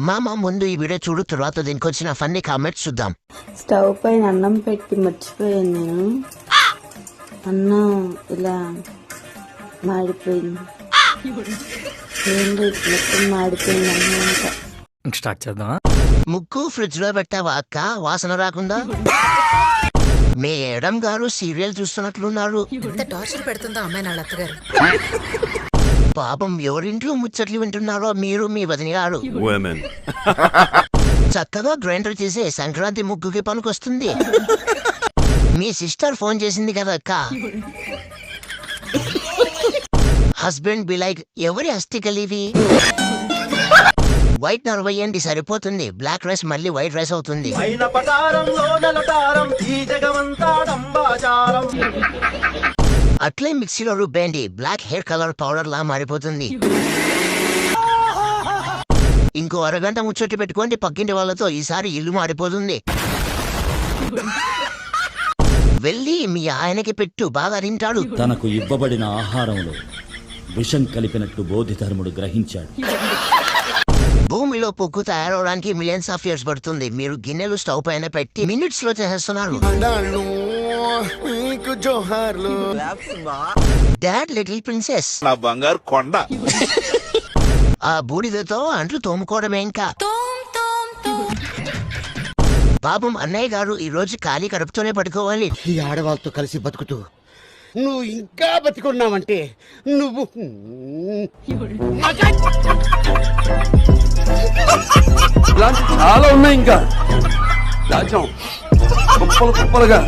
మామ ముందు ఈ వీడియో చూడు, తర్వాత దీనికి వచ్చిన ఫన్నీ కామెంట్స్ చూద్దాం. స్టవ్ పైన అన్నం పెట్టి మర్చిపోయాను నేను. అన్నం ఇలా మాడిపోయింది. మొత్తం మాడిపోయింది అన్నం అంతా. స్టార్ట్ చేద్దాం. ముగ్గు ఫ్రిడ్జ్ లో పెట్టావా అక్క, వాసన రాకుండా? మీ మేడం గారు సీరియల్ చూస్తున్నట్లున్నారు. టార్చర్ పెడుతుందా అమ్మాయి నా అత్తగారు? పాపం ఎవరింట్లో ముచ్చట్లు వింటున్నారో మీరు, మీ వదిన గారు. చక్కగా గ్రైండర్ చేసే సంక్రాంతి ముగ్గుకి పనికొస్తుంది. మీ సిస్టర్ ఫోన్ చేసింది కదా అక్క. హస్బెండ్ బి లైక్, ఎవరి అస్థికలివి? వైట్ నర్ వేయండి సరిపోతుంది, బ్లాక్ రైస్ మళ్ళీ వైట్ రైస్ అవుతుంది. అట్లే మిక్సీలో రుబ్బేండి, బ్లాక్ హెయిర్ కలర్ పౌడర్ లా మారిపోతుంది. ఇంకో అరగంట ముచ్చటి పెట్టుకోండి పక్కింటి వాళ్ళతో, ఈసారి ఇల్లు మారిపోతుంది. వెళ్ళి మీ ఆయనకి పెట్టు, బాగా తింటాడు. తనకు ఇవ్వబడిన ఆహారంలో విషం కలిపినట్టు బోధిధర్ముడు గ్రహించాడు. భూమిలో పొగ్గు తయారవడానికి మిలియన్స్ ఆఫ్ ఇయర్స్ పడుతుంది. మీరు గిన్నెలు స్టవ్ పైన పెట్టి మినిట్స్ లో చేసేస్తున్నారు. డాడ్ లిటిల్ ప్రిన్సెస్, నా బంగారు కొండ. ఆ బూడిదతో అంట్లు తోముకోవడమే ఇంకా. పాపం అన్నయ్య గారు ఈ రోజు ఖాళీ కడుపుతోనే పడుకోవాలి. ఈ ఆడవాళ్ళతో కలిసి బతుకుతూ నువ్వు ఇంకా బతికున్నావంటే నువ్వు చాలా ఉన్నాయి ఇంకా. రాజ్యం కుప్పలు కుప్పలుగా